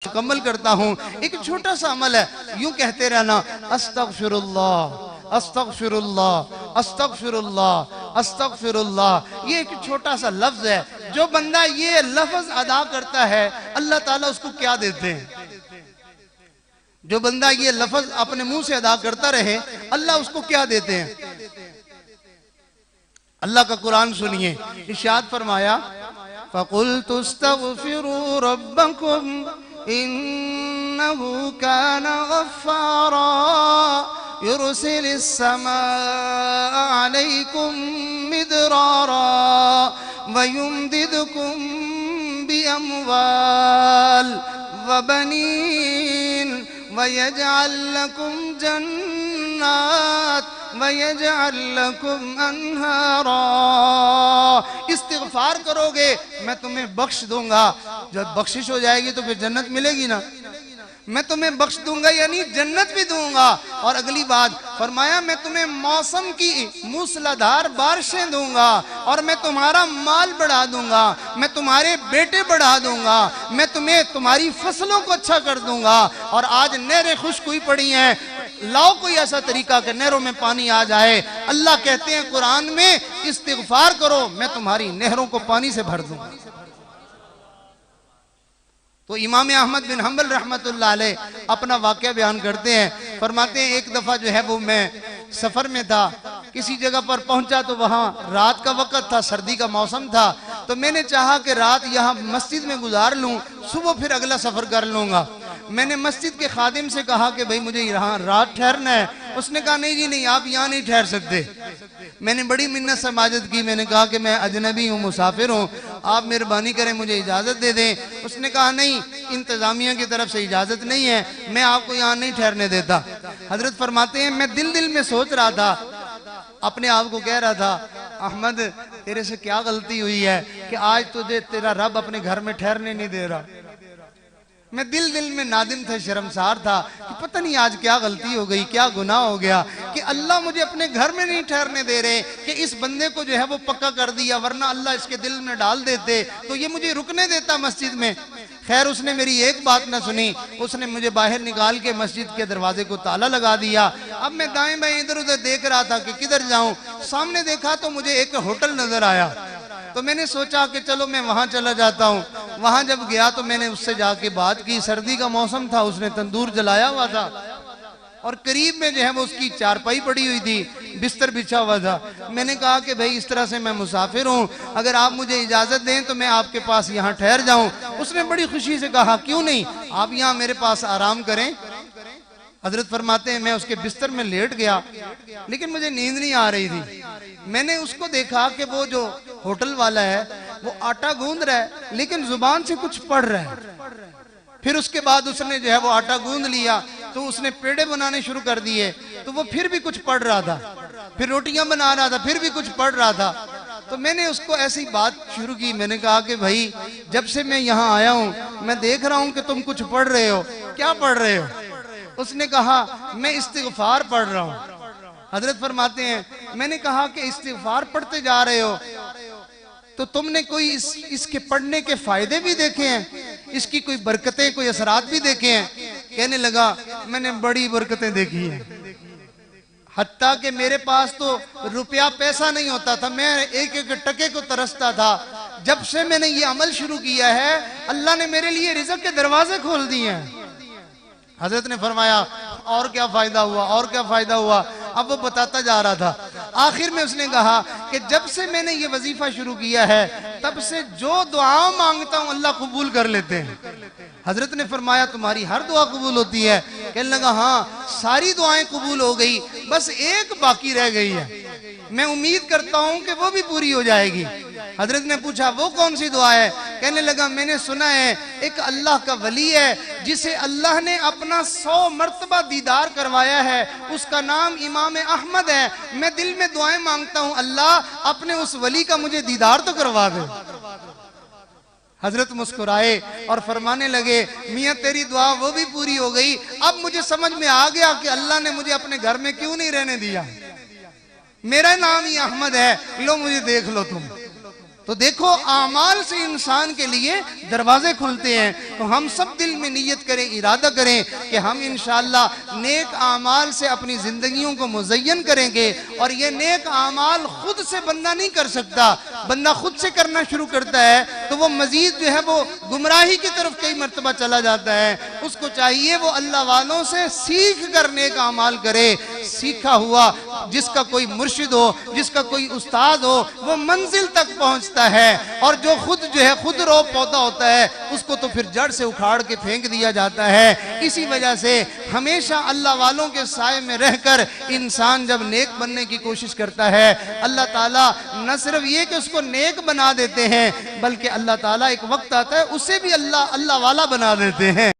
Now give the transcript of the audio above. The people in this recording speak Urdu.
مکمل کرتا ہوں. ایک چھوٹا سا عمل ہے, یوں کہتے رہنا استغفراللہ استغفراللہ استغفراللہ استغفراللہ. یہ ایک چھوٹا سا لفظ ہے, جو بندہ یہ لفظ ادا کرتا ہے اللہ تعالیٰ اس کو کیا دیتے ہیں. جو بندہ یہ لفظ اپنے منہ سے ادا کرتا رہے اللہ اس کو کیا دیتے ہیں. اللہ کا قرآن سنیے, ارشاد فرمایا فَقُلْتُ اسْتَغْفِرُوا رَبَّكُمْ إِنَّهُ كَانَ غَفَّارًا يُرْسِلِ السَّمَاءَ عَلَيْكُمْ مِدْرَارًا وَيُمْدِدْكُمْ بِأَمْوَالٍ وَبَنِينَ وَيَجْعَلْ لَكُمْ جَنَّاتٍ وَيَجْعَلْ لَكُمْ أَنْهَارًا. استغفار کرو گے میں تمہیں بخش دوں گا. جب بخشش ہو جائے گی تو پھر جنت ملے گی نا. میں تمہیں بخش دوں گا یعنی جنت بھی دوں گا. اور اگلی بات فرمایا میں تمہیں موسم کی موسلادھار بارشیں دوں گا, اور میں تمہارا مال بڑھا دوں گا, میں تمہارے بیٹے بڑھا دوں گا, میں تمہیں تمہاری فصلوں کو اچھا کر دوں گا. اور آج نہریں خشک ہوئی پڑی ہیں, لاؤ کوئی ایسا طریقہ کہ نہروں میں پانی آ جائے. اللہ کہتے ہیں قرآن میں استغفار کرو میں تمہاری نہروں کو پانی سے بھر دوں گا. تو امام احمد بن حنبل رحمت اللہ علیہ اپنا واقعہ بیان کرتے ہیں, فرماتے ہیں ایک دفعہ جو ہے وہ میں سفر میں تھا, کسی جگہ پر پہنچا تو وہاں رات کا وقت تھا, سردی کا موسم تھا, تو میں نے چاہا کہ رات یہاں مسجد میں گزار لوں, صبح پھر اگلا سفر کر لوں گا. میں نے مسجد کے خادم سے کہا کہ بھئی مجھے یہاں رات ٹھہرنا ہے. اس نے کہا نہیں جی نہیں, آپ یہاں نہیں ٹھہر سکتے. میں نے بڑی منت سماجت کی, میں نے کہا کہ میں اجنبی ہوں, مسافر ہوں, آپ مہربانی کریں مجھے اجازت دے دیں. اس نے کہا نہیں, انتظامیہ کی طرف سے اجازت نہیں ہے, میں آپ کو یہاں نہیں ٹھہرنے دیتا. حضرت فرماتے ہیں میں دل میں سوچ رہا تھا, اپنے آپ کو کہہ رہا تھا احمد تیرے سے کیا غلطی ہوئی ہے کہ آج تجھے تیرا رب اپنے گھر میں ٹھہرنے نہیں دے رہا. میں دل میں نادم تھا, شرمسار تھا کہ پتہ نہیں آج کیا غلطی ہو گئی, کیا گناہ ہو گیا کہ اللہ مجھے اپنے گھر میں نہیں ٹھہرنے دے رہے, کہ اس بندے کو جو ہے وہ پکا کر دیا, ورنہ اللہ اس کے دل میں ڈال دیتے تو یہ مجھے رکنے دیتا مسجد میں. خیر اس نے میری ایک بات نہ سنی, اس نے مجھے باہر نکال کے مسجد کے دروازے کو تالا لگا دیا. اب میں دائیں بائیں ادھر ادھر دیکھ رہا تھا کہ کدھر جاؤں. سامنے دیکھا تو مجھے ایک ہوٹل نظر آیا, تو میں نے سوچا کہ چلو میں وہاں چلا جاتا ہوں. وہاں جب گیا تو میں نے اس سے جا کے بات کی, سردی کا موسم تھا, اس نے تندور جلایا ہوا تھا, اور قریب میں جو ہے وہ اس کی چارپائی پڑی ہوئی تھی, بستر بچھا ہوا تھا. میں نے کہا کہ بھئی اس طرح سے میں مسافر ہوں, اگر آپ مجھے اجازت دیں تو میں آپ کے پاس یہاں ٹھہر جاؤں. اس نے بڑی خوشی سے کہا کیوں نہیں, آپ یہاں میرے پاس آرام کریں. حضرت فرماتے ہیں میں اس کے بستر میں لیٹ گیا, لیکن مجھے نیند نہیں آ رہی تھی. میں نے اس کو دیکھا کہ وہ جو ہوٹل والا ہے وہ آٹا گوندھ رہا ہے, لیکن زبان سے کچھ پڑھ رہا ہے. پھر اس کے بعد اس نے جو ہے وہ آٹا گوندھ لیا تو اس نے پیڑے بنانے شروع کر دیے, تو وہ پھر بھی کچھ پڑھ رہا تھا. پھر روٹیاں بنا رہا تھا, پھر بھی کچھ پڑھ رہا تھا. تو میں نے اس کو ایسی بات شروع کی, میں نے کہا کہ بھائی جب سے میں یہاں آیا ہوں میں دیکھ رہا ہوں کہ تم کچھ پڑھ رہے ہو, کیا پڑھ رہے ہو؟ اس نے کہا میں استغفار پڑھ رہا ہوں. حضرت فرماتے ہیں میں نے کہا کہ استغفار پڑھتے جا رہے ہو تو تم نے کوئی اس کے پڑھنے کے فائدے بھی دیکھے ہیں, اس کی کوئی برکتیں کوئی اثرات بھی دیکھے ہیں؟ کہنے لگا میں نے بڑی برکتیں دیکھی ہیں, حتیٰ کہ میرے پاس تو روپیہ پیسہ نہیں ہوتا تھا, میں ایک ایک ٹکے کو ترستا تھا. جب سے میں نے یہ عمل شروع کیا ہے اللہ نے میرے لیے رزق کے دروازے کھول دیے ہیں. حضرت نے فرمایا اور کیا فائدہ ہوا, اور کیا فائدہ ہوا. اب وہ بتاتا جا رہا تھا. آخر میں اس نے کہا کہ جب سے میں نے یہ وظیفہ شروع کیا ہے تب سے جو دعا مانگتا ہوں اللہ قبول کر لیتے ہیں. حضرت نے فرمایا تمہاری ہر دعا قبول ہوتی ہے؟ کہنے لگا ہاں ساری دعائیں قبول ہو گئی, بس ایک باقی رہ گئی ہے, میں امید کرتا ہوں کہ وہ بھی پوری ہو جائے گی. حضرت نے پوچھا وہ کون سی دعا ہے؟ کہنے لگا میں نے سنا ہے ایک اللہ کا ولی ہے جسے اللہ نے اپنا 100 مرتبہ دیدار کروایا ہے, اس کا نام امام احمد ہے. میں دل میں دعائیں مانگتا ہوں اللہ اپنے اس ولی کا مجھے دیدار تو کروا دے. حضرت مسکرائے اور فرمانے لگے میاں تیری دعا وہ بھی پوری ہو گئی, اب مجھے سمجھ میں آ گیا کہ اللہ نے مجھے اپنے گھر میں کیوں نہیں رہنے دیا. میرا نام ہی احمد ہے, لو مجھے دیکھ لو تم. تو دیکھو اعمال سے انسان کے لیے دروازے کھلتے ہیں. تو ہم سب دل میں نیت کریں, ارادہ کریں کہ ہم انشاءاللہ نیک اعمال سے اپنی زندگیوں کو مزین کریں گے. اور یہ نیک اعمال خود سے بندہ نہیں کر سکتا, بندہ خود سے کرنا شروع کرتا ہے تو وہ مزید جو ہے وہ گمراہی کی طرف کئی مرتبہ چلا جاتا ہے. اس کو چاہیے وہ اللہ والوں سے سیکھ کر نیک اعمال کرے. سیکھا ہوا جس کا کوئی مرشد ہو, جس کا کوئی استاد ہو, وہ منزل تک پہنچتا ہے. اور جو خود جو ہے خود رو پودا ہوتا ہے اس کو تو پھر جڑ سے اکھاڑ کے پھینک دیا جاتا ہے. اسی وجہ سے ہمیشہ اللہ والوں کے سائے میں رہ کر انسان جب نیک بننے کی کوشش کرتا ہے, اللہ تعالیٰ نہ صرف یہ کہ اس کو نیک بنا دیتے ہیں بلکہ اللہ تعالیٰ ایک وقت آتا ہے اسے بھی اللہ والا بنا دیتے ہیں.